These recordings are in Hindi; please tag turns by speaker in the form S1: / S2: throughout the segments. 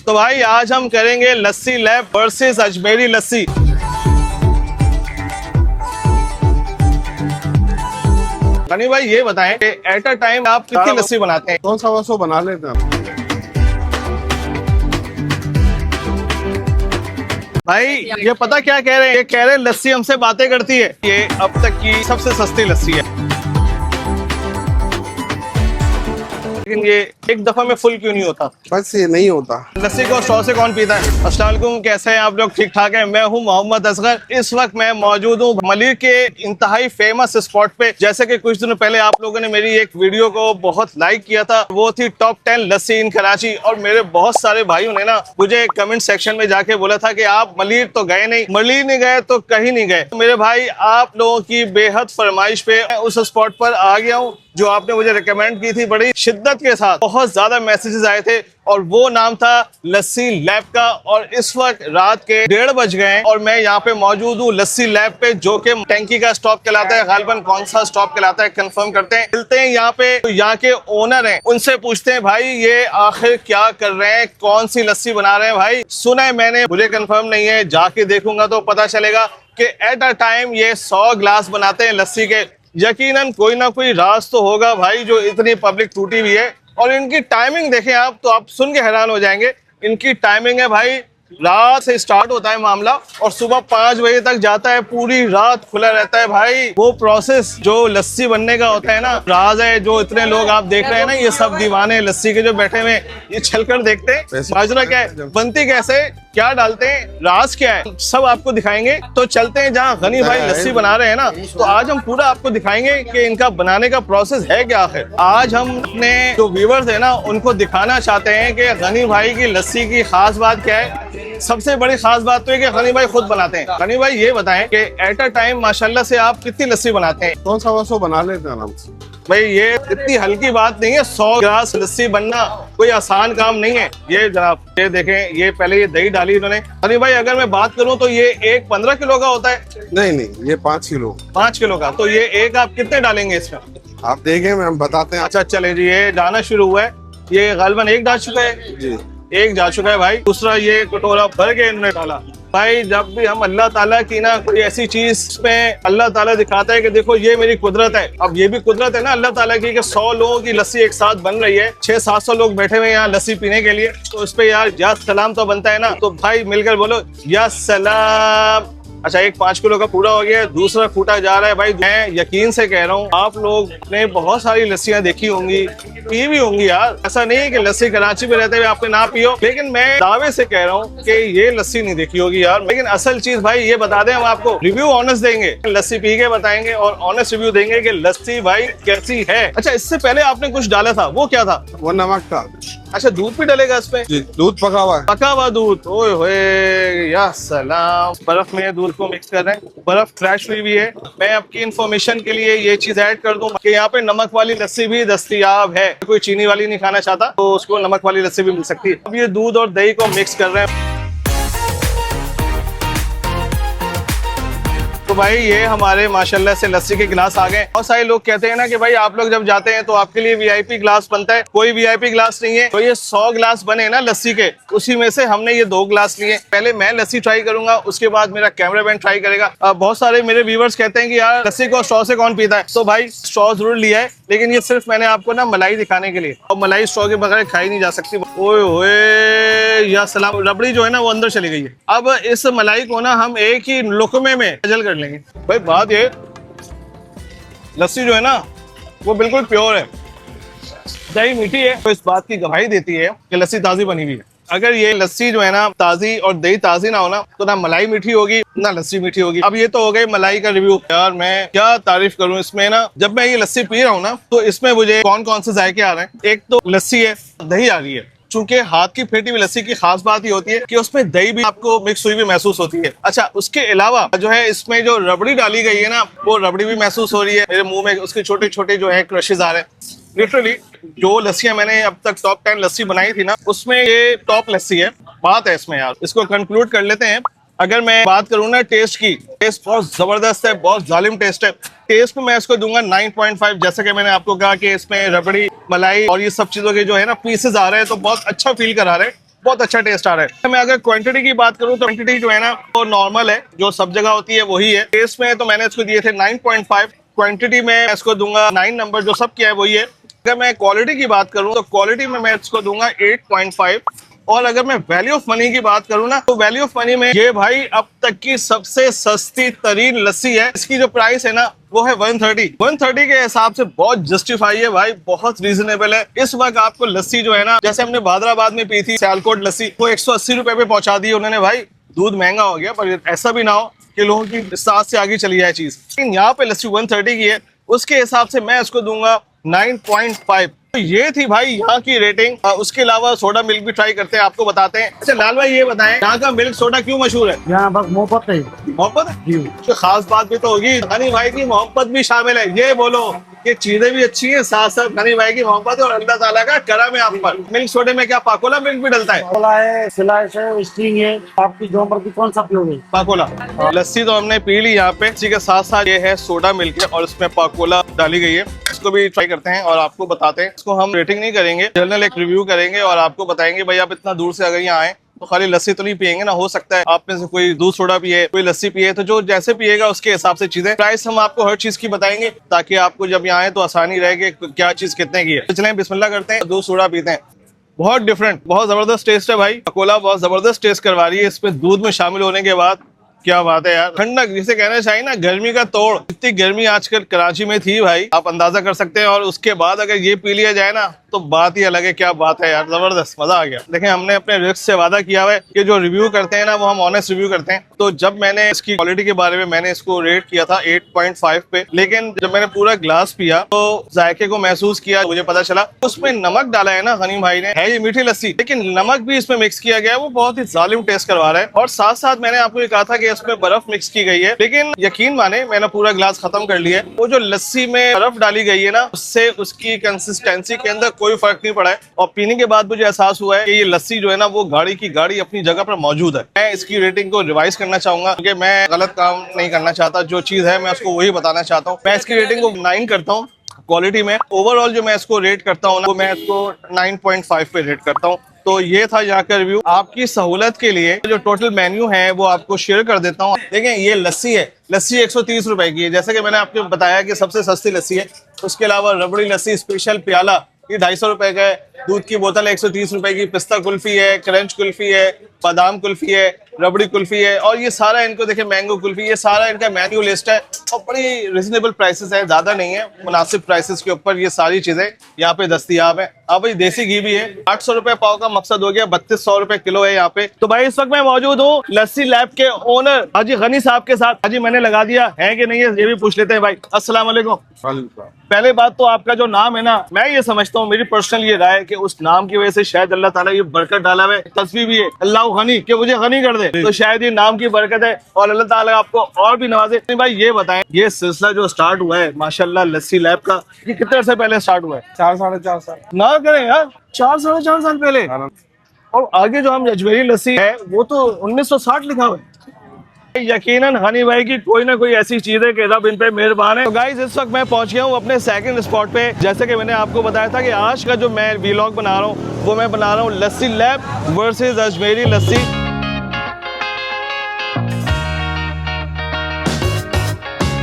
S1: तो भाई आज हम करेंगे लस्सी लैब वर्सेस अजमेरी लस्सी। गनी भाई ये बताएं कि एट अ टाइम आप कितनी लस्सी बनाते हैं?
S2: 100 बना लेते हैं
S1: भाई ये पता क्या कह रहे हैं? ये कह रहे हैं लस्सी हमसे बातें करती है। ये अब तक की सबसे सस्ती लस्सी है, लेकिन ये एक दफा में फुल क्यों नहीं होता?
S2: बस ये नहीं होता।
S1: लस्सी को 100 से कौन पीता है? अस्सलाम वालेकुम, कैसे हैं आप लोग? ठीक ठाक हैं। मैं हूं मोहम्मद असगर। इस वक्त मैं मौजूद हूं मलिर के इंतहाई फेमस स्पॉट पे। जैसे कि कुछ दिनों पहले आप लोगों ने मेरी एक वीडियो को बहुत लाइक किया था, वो थी टॉप 10 लस्सी इन कराची। और मेरे बहुत सारे भाइयों ने ना मुझे कमेंट सेक्शन में जाके बोला था कि आप मलिर तो गए नहीं, मलिर नहीं गए तो कहीं नहीं गए। तो मेरे भाई आप लोगों की बेहद फरमाइश पे उस स्पॉट पर आ गया हूँ जो आपने मुझे रिकमेंड की थी बड़ी शिद्दत के साथ। बहुत ज्यादा मैसेजेस आए थे और वो नाम था लस्सी लैब का। और इस वक्त रात के 1:30 बज गए हैं और मैं यहाँ पे मौजूद हूँ लस्सी लैब पे, जो कि टैंकी का स्टॉप कहलाता है। गालिबन कौन सा स्टॉप कहलाता है कंफर्म करते हैं, मिलते हैं यहाँ पे। तो यहाँ के ओनर हैं, उनसे पूछते हैं भाई ये आखिर क्या कर रहे हैं, कौन सी लस्सी बना रहे हैं। भाई सुना है मैंने, मुझे कंफर्म नहीं है, जाके देखूंगा तो पता चलेगा कि एट अ टाइम ये 100 ग्लास बनाते हैं लस्सी के। यकीनन कोई ना कोई राज तो होगा भाई, जो इतनी पब्लिक टूटी हुई है। और इनकी टाइमिंग देखें आप तो आप सुन के हैरान हो जाएंगे। इनकी टाइमिंग है भाई, रात से स्टार्ट होता है मामला और सुबह 5 बजे तक जाता है, पूरी रात खुला रहता है भाई। वो प्रोसेस जो लस्सी बनने का होता है ना, राज है। जो इतने लोग आप देख रहे हैं ना, ये सब दीवाने लस्सी के जो बैठे हुए, ये छलकर देखते हैं माजरा क्या है, बनती कैसे, क्या डालते हैं, राज क्या है, सब आपको दिखाएंगे। तो चलते हैं जहाँ गनी भाई लस्सी बना रहे हैं ना, तो आज हम पूरा आपको दिखाएंगे कि इनका बनाने का प्रोसेस है क्या आखिर। आज हम अपने जो व्यूवर्स है ना, उनको दिखाना चाहते हैं कि गनी भाई की लस्सी की खास बात क्या है। सबसे बड़ी खास बात तो है कि गनी भाई खुद बनाते हैं। गनी भाई ये बताएं कि एट अ टाइम माशाल्लाह से आप कितनी लस्सी बनाते हैं?
S2: 100 बना लेते हैं आराम से।
S1: भाई ये इतनी हल्की बात नहीं है, 100 गिलास लस्सी बनना कोई आसान काम नहीं है। ये जनाब ये देखें, ये पहले ये दही डाली इन्होंने। गनी भाई अगर मैं बात करूं तो ये एक 15 किलो का होता है?
S2: नहीं, ये 5 किलो।
S1: 5 किलो का। तो ये एक आप कितने डालेंगे इसमें?
S2: आप देखें, हम बताते हैं।
S1: अच्छा चले जी, ये डालना शुरू हुआ है। ये गालिबन एक डाल चुका है
S2: जी,
S1: एक जा चुका है भाई। दूसरा ये कटोरा भर के इन्होंने डाला। भाई जब भी हम अल्लाह ताला की ना कोई ऐसी चीज में अल्लाह ताला दिखाता है कि देखो ये मेरी कुदरत है। अब ये भी कुदरत है ना अल्लाह ताला की कि 100 लोगों की लस्सी एक साथ बन रही है, 600-700 लोग बैठे हुए हैं यहाँ लस्सी पीने के लिए। तो उस पे यार या सलाम तो बनता है ना। तो भाई मिलकर बोलो या सलाम। अच्छा, एक 5 किलो का पूरा हो गया, दूसरा फूटा जा रहा है। भाई मैं यकीन से कह रहा हूँ, आप लोग ने बहुत सारी लस्सियां देखी होंगी, पी भी होंगी यार। ऐसा नहीं है कि लस्सी कराची में रहते हुए आपने ना पियो, लेकिन मैं दावे से कह रहा हूँ कि ये लस्सी नहीं देखी होगी यार। लेकिन असल चीज भाई ये बता दें, हम आपको रिव्यू ऑनेस्ट देंगे, लस्सी पी के बताएंगे और ऑनेस्ट रिव्यू देंगे कि लस्सी भाई कैसी है। अच्छा, इससे पहले आपने कुछ डाला था, वो क्या था?
S2: वो नमक था।
S1: अच्छा, दूध भी डलेगा इसमें?
S2: जी, दूध पका हुआ है।
S1: पका हुआ दूध, ओए होए या सलाम। बर्फ में दूध को मिक्स कर रहे हैं, बर्फ क्रैश हुई भी है। मैं आपकी इंफॉर्मेशन के लिए ये चीज ऐड कर दूं कि यहाँ पे नमक वाली लस्सी भी दस्तयाब है। कोई चीनी वाली नहीं खाना चाहता तो उसको नमक वाली लस्सी भी मिल सकती है। अब ये दूध और दही को मिक्स कर रहे हैं। तो भाई ये हमारे माशाल्लाह से लस्सी के गिलास आ गए। बहुत सारे लोग कहते हैं ना कि भाई आप लोग जब जाते हैं तो आपके लिए वीआईपी गिलास बनता है। कोई वीआईपी गिलास नहीं है। तो ये 100 गिलास बने ना लस्सी के, उसी में से हमने ये 2 गिलास लिए। पहले मैं लस्सी ट्राई करूंगा, उसके बाद मेरा कैमरामैन ट्राई करेगा। बहुत सारे मेरे व्यूवर्स कहते हैं कि यार लस्सी को स्ट्रॉ से कौन पीता है। तो भाई स्ट्रॉ जरूर लिया है, लेकिन ये सिर्फ मैंने आपको ना मलाई दिखाने के लिए, और मलाई स्ट्रॉ के बगैर खाई नहीं जा सकती। ओए होए या सलाम, रबड़ी जो है ना वो अंदर चली गई है। अब इस मलाई को ना हम एक ही लुकमे में हजल कर लेंगे। भाई बात ये, लस्सी जो है ना वो बिल्कुल प्योर है, दही मीठी है, तो इस बात की गवाही देती है कि लस्सी ताजी बनी हुई है। अगर ये लस्सी जो है ना ताजी और दही ताजी ना हो ना, तो ना मलाई मीठी होगी ना लस्सी मीठी होगी। अब ये तो हो गई मलाई का रिव्यू। यार मैं क्या तारीफ करूं इसमें ना, जब मैं ये लस्सी पी रहा हूँ ना, तो इसमें मुझे कौन कौन से जायके आ रहे हैं। एक तो लस्सी है, दही आ रही है। चूंकि हाथ की फेंटी हुई लस्सी की खास बात ही होती है कि उसमें दही भी आपको मिक्स हुई भी महसूस होती है। अच्छा, उसके अलावा जो है इसमें जो रबड़ी डाली गई है ना, वो रबड़ी भी महसूस हो रही है मेरे मुंह में। उसके छोटे छोटे जो है क्रशेस आ रहे हैं। लिटरली जो लस्सियां मैंने अब तक टॉप 10 लस्सी बनाई थी ना, उसमें ये टॉप लस्सी है। बात है इसमें यार, इसको कंक्लूड कर लेते हैं। अगर मैं बात करूँ ना टेस्ट की, टेस्ट बहुत जबरदस्त है, बहुत जालिम टेस्ट है। टेस्ट में मैं इसको दूंगा 9.5। जैसे कि मैंने आपको कहा कि इसमें रबड़ी, मलाई और ये सब चीजों के जो है ना पीसेस आ रहे हैं, तो बहुत अच्छा फील करा रहे हैं। बहुत अच्छा टेस्ट आ रहा है। मैं अगर क्वांटिटी की बात करूं तो क्वांटिटी जो है ना वो नॉर्मल है, जो सब जगह होती है वही है। टेस्ट में तो मैंने इसको दिए थे 9.5, क्वांटिटी में इसको दूंगा 9 नंबर, जो सब किया है वही है। अगर मैं क्वालिटी की बात करूं तो क्वालिटी में मैं इसको दूंगा 8.5। और अगर मैं वैल्यू ऑफ मनी की बात करूं ना तो वैल्यू ऑफ मनी में ये भाई अब तक की सबसे सस्ती तरीन लस्सी है। इसकी जो प्राइस है ना वो है 130 के हिसाब से बहुत जस्टिफाई है भाई, बहुत रीजनेबल है। इस वक्त आपको लस्सी जो है ना, जैसे हमने भादराबाद में पी थी सियालकोट लस्सी, वो 180 रुपए पे पहुंचा दी उन्होंने। भाई दूध महंगा हो गया, पर ऐसा भी ना हो कि लोगों की साथ से आगे चली जाए चीज। लेकिन यहाँ पे लस्सी 130 की है, उसके हिसाब से मैं इसको दूंगा 9.5। तो ये थी भाई यहाँ की रेटिंग। उसके अलावा सोडा मिल्क भी ट्राई करते हैं, आपको बताते हैं। अच्छा लाल भाई ये बताएं, यहाँ का मिल्क सोडा क्यों मशहूर है?
S3: यहाँ बस मोहब्बत है।
S1: मोहब्बत
S3: जी।
S1: तो खास बात भी तो होगी, हनी भाई की मोहब्बत भी शामिल है। ये बोलो कि चीजें भी अच्छी हैं, साथ साथ हनी भाई की मोहब्बत और अल्लाह ताला का करम है आप पर। मिल्क सोडे में क्या पाकोला मिल्क भी डलता है?
S3: पाकोला है, स्लाइस है, स्ट्रिंग है, आपकी जो मर्जी कौन सा पियोगे।
S1: पाकोला। लस्सी तो हमने पी ली यहाँ पे, इसी के साथ साथ ये है सोडा मिल्क है और इसमें पाकोला डाली गई है। इसको भी ट्राई करते हैं और आपको बताते हैं। इसको हम रेटिंग नहीं करेंगे, जनरल एक रिव्यू करेंगे और आपको बताएंगे भाई आप इतना दूर से अगर यहाँ आए तो खाली लस्सी तो नहीं पियेंगे ना, हो सकता है आप में से कोई दूध सोडा पिए, कोई लस्सी पिए, तो जो जैसे पिएगा उसके हिसाब से चीजें। प्राइस हम आपको हर चीज की बताएंगे ताकि आपको जब यहाँ आए तो आसानी रहेगी क्या चीज कितने की है। तो चलें बिस्मिल्लाह करते हैं, दूध सोडा पीते हैं। बहुत डिफरेंट, बहुत जबरदस्त टेस्ट है भाई। कोला बहुत जबरदस्त टेस्ट करवा रही है इसमें दूध में शामिल होने के बाद। क्या बात है यार, ठंडक जिसे कहना चाहिए ना, गर्मी का तोड़। इतनी गर्मी आजकल कराची में थी भाई, आप अंदाजा कर सकते हैं। और उसके बाद अगर ये पी लिया जाए ना तो बात ही अलग है। क्या बात है यार, जबरदस्त, मजा आ गया। देखें हमने अपने रिस्क से वादा किया हुआ है कि जो रिव्यू करते हैं ना वो हम ऑनेस्ट रिव्यू करते हैं। तो जब मैंने इसकी क्वालिटी के बारे में मैंने इसको रेट किया था 8.5 पे, लेकिन जब मैंने पूरा ग्लास पिया तो जायके को महसूस किया, मुझे पता चला उसमें नमक डाला है ना हनी भाई ने। है ये मीठी लस्सी लेकिन नमक भी इसमें मिक्स किया गया है, वो बहुत ही जालिम टेस्ट करवा रहा है। और साथ साथ मैंने आपको ये कहा था कि इसमें बर्फ मिक्स की गई है, लेकिन यकीन माने मैंने पूरा ग्लास खत्म कर लिया है। वो जो लस्सी में बर्फ डाली गई है ना, उससे उसकी कंसिस्टेंसी के अंदर कोई फर्क नहीं पड़ा है। और पीने के बाद मुझे एहसास हुआ है कि ये लस्सी जो है ना वो गाड़ी की गाड़ी अपनी जगह पर मौजूद है। मैं इसकी रेटिंग को रिवाइज करना चाहूंगा क्योंकि मैं गलत काम नहीं करना चाहता। जो चीज है मैं उसको वही बताना चाहता हूँ। मैं इसकी रेटिंग को 9 करता हूँ। क्वालिटी में ओवरऑल जो मैं इसको रेट करता हूँ ना, वो मैं इसको 9.5 पे रेट करता हूँ। तो ये था यहाँ का रिव्यू। आपकी सहूलत के लिए जो टोटल मेन्यू है वो आपको शेयर कर देता हूँ। देखें ये लस्सी है, लस्सी 130 रुपए की है, जैसे कि मैंने आपको बताया कि सबसे सस्ती लस्सी है। उसके अलावा रबड़ी लस्सी स्पेशल प्याला ये 250 रुपए का है। दूध की बोतल 130 रुपए की। पिस्ता कुल्फी है, क्रंच कुल्फी है, बादाम कुल्फी है, रबड़ी कुल्फी है। और ये सारा इनको देखें, मैंगो कुल्फी, ये सारा इनका मेन्यू लिस्ट है और बड़ी रिजनेबल प्राइसेस है, ज्यादा नहीं है, मुनासिब प्राइसेस के ऊपर ये सारी चीजें यहाँ पे दस्तयाब है। अब भाई देसी घी भी है, 800 रुपए पाव का मकसद हो गया, 3200 रुपए किलो है यहाँ पे। तो भाई इस वक्त मैं मौजूद हूँ लस्सी लैब के ओनर हाजी गनी साहब के साथ। हाजी मैंने लगा दिया है कि नहीं है ये भी पूछ लेते हैं भाई। अस्सलाम वालेकुम। पहले बात तो आपका जो नाम है ना, मैं ये समझता हूँ, मेरी पर्सनल ये राय है कि उस नाम की वजह से शायद अल्लाह ताला ये बरकत डाला हुआ है। तस्वीर भी है अल्लाह गनी कि मुझे गनी कर दे, तो शायद ये नाम की बरकत है और अल्लाह ताला आपको और भी नवाजे। भाई ये बताएं, ये सिलसिला जो स्टार्ट हुआ है माशाल्लाह लस्सी लैब का, ये कितने अर्से पहले स्टार्ट हुआ है?
S2: 4-4.5 साल
S1: ना करें यार, 4-4.5 साल पहले। और आगे जो हम अजमेरी लस्सी है वो तो 1960 लिखा हुआ है। यकीनन हनी भाई की कोई ना कोई ऐसी चीज है कि रब इन पे मेहरबान है। तो गाइस इस वक्त मैं पहुंच गया हूँ अपने सेकंड स्पॉट पे। जैसे कि मैंने आपको बताया था कि आज का जो मैं व्लॉग बना रहा हूँ वो मैं बना रहा हूँ लस्सी लैब वर्सेस अजमेरी लस्सी।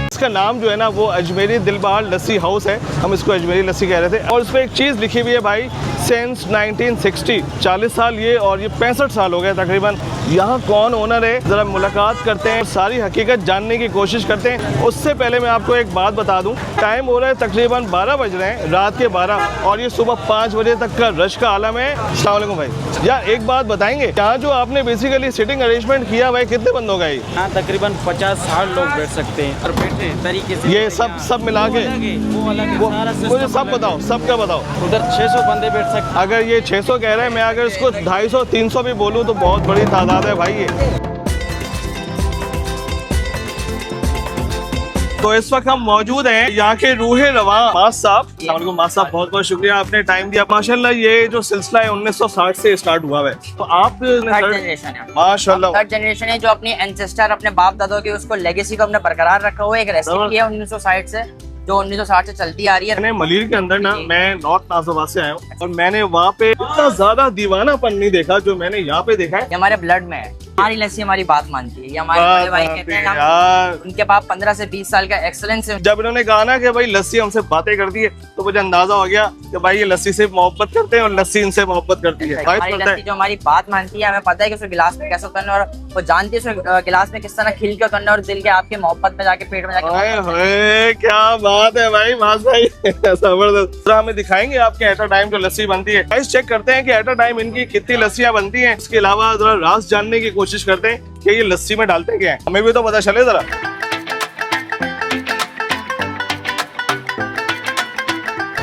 S1: इसका नाम जो है ना वो अजमेरी दिलबहार लस्सी हाउस है, हम इसको अजमेरी लस्सी कह रहे थे। और उस पर एक चीज़ लिखी हुई है भाई, सिंस 1960, 40 साल ये और ये 65 साल हो गए तकरीबन। यहाँ कौन ओनर है जरा मुलाकात करते हैं, सारी हकीकत जानने की कोशिश करते हैं। उससे पहले मैं आपको एक बात बता दूं, टाइम हो रहा है तकरीबन 12 बज रहे हैं, रात के 12, और ये सुबह 5 बजे तक का रश का आलम है। अस्सलाम वालेकुम भाई। यार एक बात बताएंगे, यहाँ जो आपने बेसिकली सिटिंग अरेंजमेंट किया भाई कितने बंदों का?
S4: यहाँ तकरीबन 50-60 लोग बैठ सकते हैं और बैठे तरीके से।
S1: ये सब मिला के
S4: वो अलग है, सारा
S1: मुझे
S4: सिस्टम
S1: सब
S4: अलग है।
S1: बताओ, सबका बताओ।
S4: उधर 600 बंदे बैठ सकते हैं।
S1: अगर ये 600 कह रहे हैं, मैं अगर इसको 250-300 भी बोलूँ तो बहुत बड़ी तादाद है भाई ये। तो इस वक्त हम मौजूद हैं यहाँ के रूहे रवा मास साहब। मास साहब बहुत बहुत शुक्रिया, आपने टाइम दिया। माशाल्लाह ये जो सिलसिला है 1960 से स्टार्ट हुआ है, तो आप
S5: थर्ड जनरेशन है।
S1: माशाल्लाह
S5: थर्ड जनरेशन है जो अपनी एंसेस्टर अपने बाप दादों की उसको लेगेसी को अपने बरकरार रखा हुआ है। एक रेसिपी है 1960 से जो 1960 से चलती आ रही है।
S1: मैंने मलिर के अंदर ना, मैं नॉर्थ नाजिबाबाद से आया हूँ और मैंने वहाँ पे इतना ज्यादा दीवानापन नहीं देखा जो मैंने यहाँ पे देखा है।
S5: ये हमारे ब्लड में है, हमारी लस्सी हमारी बात मानती है। ये हमारे बड़े भाई कहते हैं हम,
S1: यार
S5: उनके पास 15 से 20 साल का एक्सलेंस है।
S1: जब इन्होंने कहा ना कि भाई लस्सी हमसे बातें करती है तो मुझे अंदाजा हो गया कि भाई ये लस्सी से मोहब्बत करते हैं और लस्सी इनसे मोहब्बत करती है।
S5: हमारी लस्सी जो हमारी बात मानती है, हमें पता है कि उसको गिलास में कैसे उतरना, और वो जानती है उसको गिलास में किस तरह खिल के उतरना और दिल के आपके मोहब्बत में जाके पेट में जाके।
S1: क्या बात है भाई मास भाई, जबरदस्त। हमें दिखाएंगे आपके एट अ टाइम जो लस्सी बनती है। गाइस चेक करते हैं कि एट अ टाइम इनकी कितनी लस्सियां बनती हैं। इसके अलावा जरा राज जानने की कोशिश करते हैं कि ये लस्सी में डालते क्या है, हमें भी तो पता चले जरा।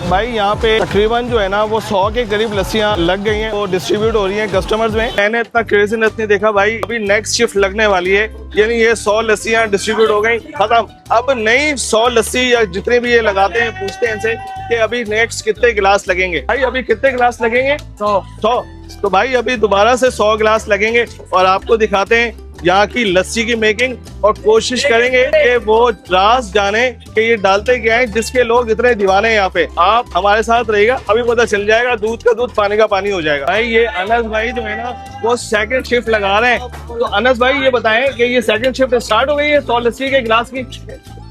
S1: भाई यहाँ पे तकरीबन जो है ना वो 100 के करीब लस्सियाँ लग गई हैं, वो डिस्ट्रीब्यूट हो रही हैं कस्टमर्स में। मैंने इतना क्रेजीनेस नहीं देखा भाई। अभी नेक्स्ट शिफ्ट लगने वाली है, यानी ये 100 लस्सियाँ डिस्ट्रीब्यूट हो गई, खत्म। अब नई 100 लस्सी या जितने भी ये लगाते हैं पूछते हैं इनसे कि अभी नेक्स्ट कितने गिलास लगेंगे। भाई अभी कितने गिलास लगेंगे? 100। तो भाई अभी दोबारा से 100 गिलास लगेंगे और आपको दिखाते हैं यहाँ की लस्सी की मेकिंग और कोशिश करेंगे कि वो राज जाने कि ये डालते क्या है जिसके लोग इतने दीवाने हैं यहाँ पे। आप हमारे साथ रहिएगा, अभी पता चल जाएगा, दूध का दूध पानी का पानी हो जाएगा। भाई ये अनस भाई जो है ना वो सेकंड शिफ्ट लगा रहे हैं। तो अनस भाई ये बताएं कि ये सेकंड शिफ्ट स्टार्ट हो गई है 100 लस्सी के गिलास की?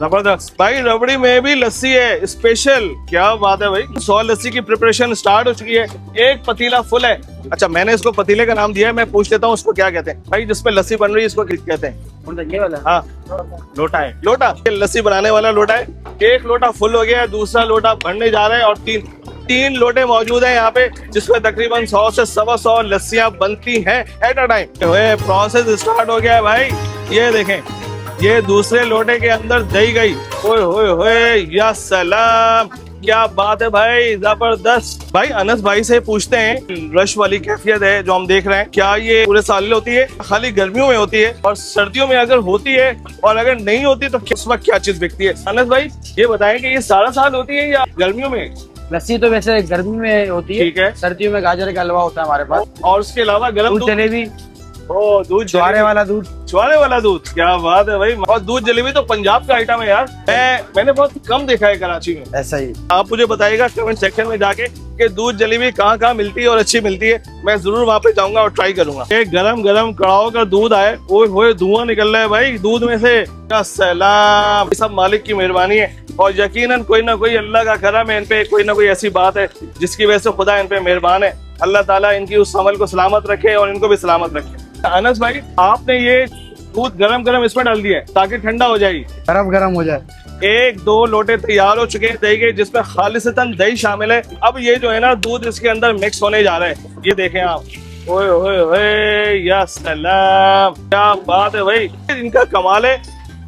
S1: जबरदस्त भाई, रबड़ी में भी लस्सी है स्पेशल, क्या बात है भाई। 100 लस्सी की प्रिपरेशन स्टार्ट हो चुकी है, एक पतीला फुल है। अच्छा मैंने इसको पतीले का नाम दिया है, मैं पूछ लेता हूँ उसको क्या कहते हैं। भाई जिसपे लस्सी बन रही है इसको क्या कहते हैं?
S3: ये वाला
S1: हाँ लोटा है, लोटा। ये लस्सी बनाने वाला लोटा है। एक लोटा फुल हो गया है, दूसरा लोटा भरने जा रहा है और तीन लोटे मौजूद हैं यहाँ पे जिसमें तकरीबन 100 से 125 लस्सियां बनती हैं at a time. Process start हो गया है भाई। ये देखें, ये दूसरे लोटे के अंदर दही गई। ओए होए होए, या सलाम, क्या बात है भाई, जबरदस्त। भाई अनस भाई से पूछते हैं, रश वाली कैफियत है जो हम देख रहे हैं, क्या ये पूरे साल होती है, खाली गर्मियों में होती है? और सर्दियों में अगर होती है और अगर नहीं होती तो किस वक्त क्या चीज बिकती है? अनस भाई ये बताएं कि ये सारा साल होती है या गर्मियों में?
S3: लस्सी तो वैसे गर्मी में होती है,
S1: ठीक है।
S3: सर्दियों में गाजर का हलवा होता है हमारे पास,
S1: और उसके अलावा गरम
S3: दूध जलेबी,
S1: ओ दूध
S3: छुआरे वाला दूध,
S1: छुआरे वाला दूध, क्या बात है भाई। और दूध जलेबी तो पंजाब का आइटम है यार, मैंने बहुत कम देखा है कराची में।
S3: ऐसा ही।
S1: आप मुझे बताइएगा कमेंट सेक्शन में जाके कि दूध जलेबी कहाँ कहाँ मिलती है और अच्छी मिलती है, मैं जरूर वहाँ पे जाऊंगा और ट्राई करूंगा। एक गरम गरम कड़ाओ का दूध आए, ओए होए धुआं निकल रहा है भाई दूध में से, क्या सलाम। ये सब मालिक की मेहरबानी है और यकीनन कोई ना कोई अल्लाह का करम है इन पे, कोई ना कोई ऐसी बात है जिसकी वजह से खुदा इन पे मेहरबान है। अल्लाह ताला इनकी उस अमल को सलामत रखे और इनको भी सलामत रखे। अनस भाई आपने ये दूध गरम गरम इसमें डाल दिया है ताकि ठंडा हो जाएगी,
S3: गरम गरम हो जाए।
S1: 1-2 लोटे तैयार हो चुके हैं दही के, जिसमें खालिसतन दही शामिल है। अब ये जो है ना दूध इसके अंदर मिक्स होने जा रहा है, ये देखें आप। ओए ओए ओए, या सलाम, क्या बात है भाई, इनका कमाल है।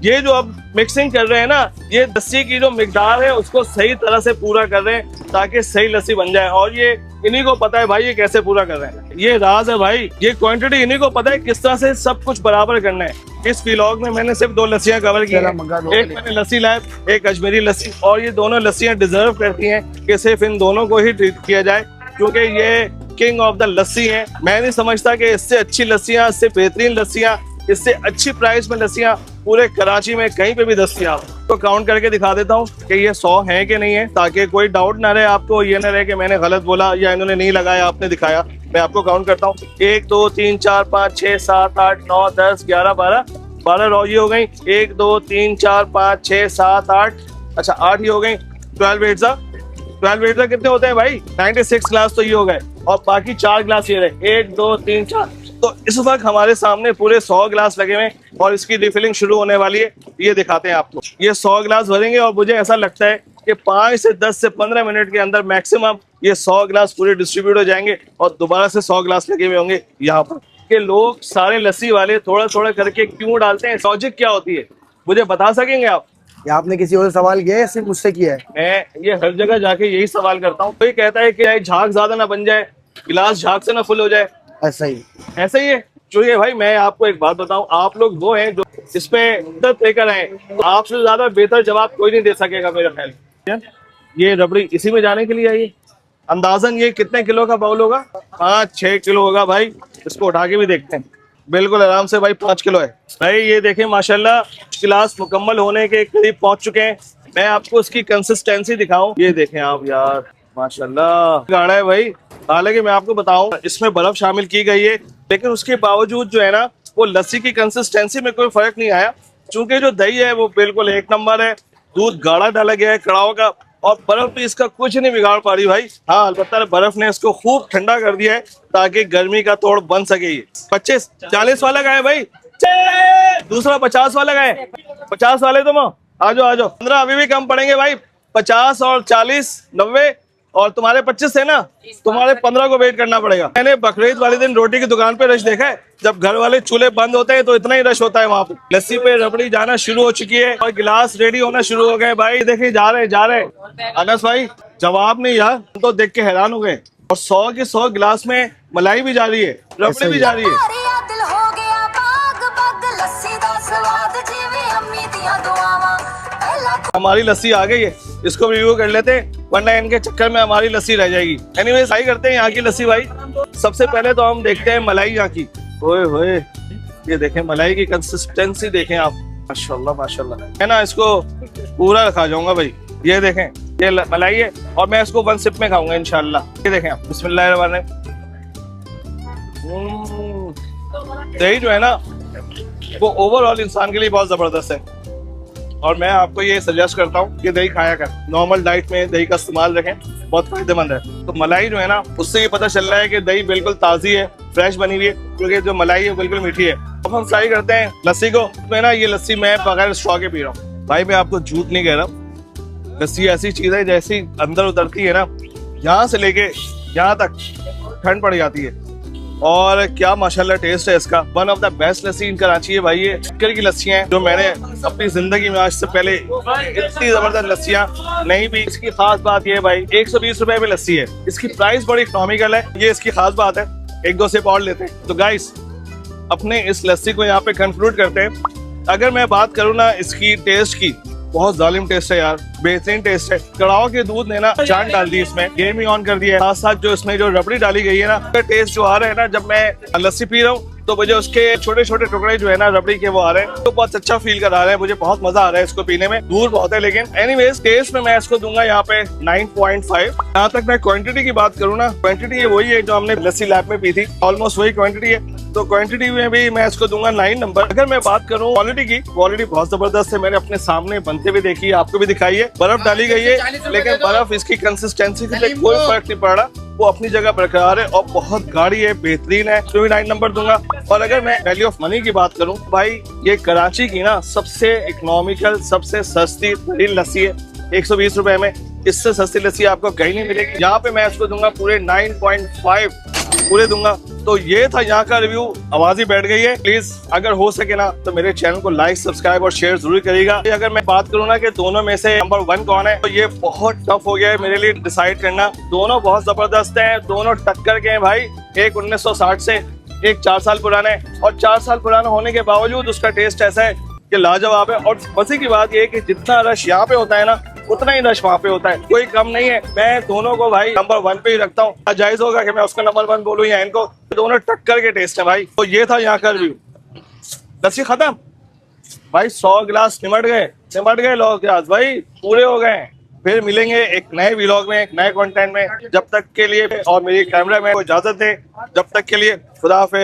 S1: ये जो अब मिक्सिंग कर रहे हैं ना, ये लस्सी की जो मिकदार है उसको सही तरह से पूरा कर रहे हैं ताकि सही लस्सी बन जाए। और ये इन्हीं को पता है भाई ये कैसे पूरा कर रहे हैं, ये राज है भाई। ये क्वांटिटी इन्हीं को पता है किस तरह से सब कुछ बराबर करना है। इस व्लॉग में मैंने सिर्फ 2 लस्सियां कवर की हैं, एक मैंने लस्सी लाया, एक अजमेरी लस्सी, और ये दोनों लस्सियां डिजर्व करती हैं कि सिर्फ इन दोनों को ही ट्रीट किया जाए क्योंकि ये किंग ऑफ द लस्सी हैं। मैं नहीं समझता कि इससे अच्छी लस्सियां, इससे बेहतरीन लस्सियां, इससे अच्छी प्राइस में लस्सियां पूरे कराची में कहीं पे भी दस्तयाब। तो काउंट करके दिखा देता हूँ कि ये 100 है कि नहीं है, ताकि कोई डाउट ना रहे आपको, ये ना रहे कि मैंने गलत बोला या इन्होंने नहीं लगाया आपने दिखाया। मैं आपको काउंट करता हूँ, 1 2 3 4 5 6 7 8 9 10 11 12 रोजी हो गई। 1 2 3 4 5 6 7 8, अच्छा 8 ही हो गई। 12 एट्जा कितने होते हैं भाई? 96 ग्लास तो ये हो गए और बाकी 4 ग्लास ये रहे, 1 2 3 4। तो इस वक्त हमारे सामने पूरे 100 ग्लास लगे हुए हैं और इसकी रिफिलिंग शुरू होने वाली है। ये दिखाते हैं आपको, ये 100 ग्लास भरेंगे और मुझे ऐसा लगता है कि 5 से 10 से 15 मिनट के अंदर मैक्सिमम ये 100 ग्लास पूरे डिस्ट्रीब्यूट हो जाएंगे और दोबारा से 100 ग्लास लगे हुए होंगे यहाँ पर। कि लोग सारे लस्सी वाले थोड़ा थोड़ा करके क्यों डालते हैं, लॉजिक क्या होती है, मुझे बता सकेंगे आप?
S3: या आपने किसी और से सवाल किया है या सिर्फ मुझसे किया है?
S1: मैं ये हर जगह जाके यही सवाल करता हूँ। कोई कहता है कि झाग ज्यादा ना बन जाए, गिलास झाग से ना फुल हो जाए,
S3: ऐसा ही
S1: है। चलिए भाई मैं आपको एक बात बताऊं, आप लोग वो हैं जो इसमें मदद लेकर आए, आपसे ज्यादा बेहतर जवाब कोई नहीं दे सकेगा मेरा ख्याल। ये रबड़ी इसी में जाने के लिए आई, अंदाजन ये कितने किलो का बाउल होगा? 5-6 किलो होगा भाई। इसको उठा के भी देखते हैं, बिल्कुल आराम से भाई 5 किलो है भाई। ये देखें माशाल्लाह गिलास मुकम्मल होने के करीब पहुंच चुके हैं मैं आपको इसकी कंसिस्टेंसी दिखाऊं, ये देखें आप यार, माशाल्लाह गाढ़ा है भाई। हालांकि मैं आपको बताऊं इसमें बर्फ शामिल की गई है, लेकिन उसके बावजूद जो है ना वो लस्सी की कंसिस्टेंसी में कोई फर्क नहीं आया, क्योंकि जो दही है वो बिल्कुल एक नंबर है। दूध गाढ़ा डाला गया है कड़ाव का, और बर्फ भी इसका कुछ नहीं बिगाड़ पा रही भाई। हाँ, अलबत्ता बर्फ ने इसको खूब ठंडा कर दिया है ताकि गर्मी का तोड़ बन सके। ये 25-40 वाला का है भाई, दूसरा 50 वाला का है। 50 वाले तुम आ जाओ 15 अभी भी कम पड़ेंगे भाई। 50 और 40 90, और तुम्हारे 25 है ना, तुम्हारे 15 को वेट करना पड़ेगा। मैंने बकरीद वाले दिन रोटी की दुकान पे रश देखा है, जब घर वाले चूल्हे बंद होते हैं तो इतना ही रश होता है वहां पे। लस्सी पे रबड़ी जाना शुरू हो चुकी है और गिलास रेडी होना शुरू हो गए भाई। देखिए जा रहे अनस भाई, जवाब नहीं यार, हम तो देख के हैरान हो गए। और 100 के 100 गिलास में मलाई भी जा रही है, रबड़ी भी जा रही है। हमारी लस्सी आ गई है, इसको रिव्यू कर लेते हैं, वरना इनके चक्कर में हमारी लस्सी रह जाएगी। एनीवेज ट्राई करते हैं यहाँ की लस्सी भाई। सबसे पहले तो हम देखते हैं मलाई यहाँ की। ओए होए, ये देखें मलाई की कंसिस्टेंसी देखें आप, माशाल्लाह माशाल्लाह। मैं ना इसको पूरा खा जाऊंगा भाई। ये देखें, ये मलाई है और मैं इसको 1 सिप में खाऊंगा इंशाल्लाह। ये देखें आप, बिस्मिल्लाहिर्रहमानिर्रहीम। दही जो है ना वो ओवरऑल इंसान के लिए बहुत जबरदस्त है, और मैं आपको ये सजेस्ट करता हूँ कि दही खाया कर। नॉर्मल डाइट में दही का इस्तेमाल रखें, बहुत फायदेमंद है। तो मलाई जो है ना उससे ये पता चल रहा है कि दही बिल्कुल ताज़ी है, फ्रेश बनी हुई है, क्योंकि जो मलाई है बिल्कुल मीठी है। अब हम ट्राई करते हैं लस्सी को। मैं ना ये लस्सी मैं बगैर स्ट्रॉ के पी रहा हूँ भाई, मैं आपको झूठ नहीं कह रहा। लस्सी ऐसी चीज है जैसी अंदर उतरती है ना, यहाँ से लेके यहाँ तक ठंड पड़ जाती है, और क्या माशाल्लाह टेस्ट है इसका। वन ऑफ द बेस्ट लस्सी इन कराची है भाई। ये शक्कर की लस्सियां हैं जो मैंने अपनी जिंदगी में आज से पहले इतनी जबरदस्त लस्सियां नहीं पी। इसकी खास बात ये है भाई, 120 रुपए में लस्सी है, इसकी प्राइस बड़ी इकोनॉमिकल है, ये इसकी खास बात है। 1-2 सिप और लेते हैं। तो गाइस अपने इस लस्सी को यहाँ पे कंक्लूड करते हैं। अगर मैं बात करूँ ना इसकी टेस्ट की, बहुत जालिम टेस्ट है यार, बेहतरीन टेस्ट है। कड़ाव के दूध ने ना जान डाल दी इसमें, गेम ही ऑन कर दिया है। साथ साथ जो इसमें जो रबड़ी डाली गई है ना, टेस्ट जो आ रहा है ना, जब मैं लस्सी पी रहा हूँ तो मुझे उसके छोटे छोटे टुकड़े जो है ना रबड़ी के वो आ रहे हैं, तो बहुत अच्छा फील करा रहे हैं। मुझे बहुत मजा आ रहा है इसको पीने में। दूर बहुत है लेकिन एनीवेज टेस्ट में मैं इसको दूंगा यहाँ पे 9.5। यहाँ तक मैं क्वांटिटी की बात करूँ ना, क्वांटिटी ये वही है जो हमने लस्सी लैब में पी थी, ऑलमोस्ट वही क्वांटिटी है, तो क्वांटिटी में भी मैं इसको दूंगा 9 नंबर। अगर मैं बात करूँ क्वालिटी की, क्वालिटी बहुत जबरदस्त है। मैंने अपने सामने बनते हुए देखी है, आपको भी दिखाई है। बर्फ डाली गई है लेकिन बर्फ इसकी कंसिस्टेंसी से कोई फर्क नहीं पड़ रहा, वो अपनी जगह बरकरार है और बहुत गाढ़ी है, बेहतरीन है, तो भी 9 नंबर दूंगा। और अगर मैं वैल्यू ऑफ मनी की बात करूं भाई, ये कराची की ना सबसे इकोनॉमिकल, सबसे सस्ती तरीन लस्सी है 120 रुपए में। इससे सस्ती लस्सी आपको कहीं नहीं मिलेगी। यहाँ पे मैं इसको दूंगा पूरे 9.5 पूरे दूंगा। तो ये था यहाँ का रिव्यू। आवाज ही बैठ गई है। प्लीज अगर हो सके ना तो मेरे चैनल को लाइक, सब्सक्राइब और शेयर जरूर करिएगा। अगर मैं बात करूँ ना कि दोनों में से नंबर 1 कौन है, तो ये बहुत टफ हो गया है मेरे लिए डिसाइड करना। दोनों बहुत जबरदस्त हैं, दोनों टक्कर के हैं भाई। एक 1960 से, एक 4 साल पुराना है, और 4 साल पुराना होने के बावजूद उसका टेस्ट ऐसा है कि लाजवाब है। और मजे की बात यह है कि जितना रश यहाँ पे होता है ना, उतना ही रश वहाँ पे होता है, कोई कम नहीं है। मैं दोनों को भाई नंबर 1 पे ही रखता हूँ। जायज होगा कि मैं उसका नंबर 1 बोलूँ या इनको, दोनों टक्कर के टेस्ट है भाई। तो ये था यहाँ का रिव्यू। लस्सी खत्म भाई, 100 गिलास निमट गए लोग गिलास भाई, पूरे हो गए। फिर मिलेंगे एक नए व्लॉग में, एक नए कंटेंट में। जब तक के लिए और मेरी कैमरा मैन को इजाजत दे, जब तक के लिए खुदा हाफिज़।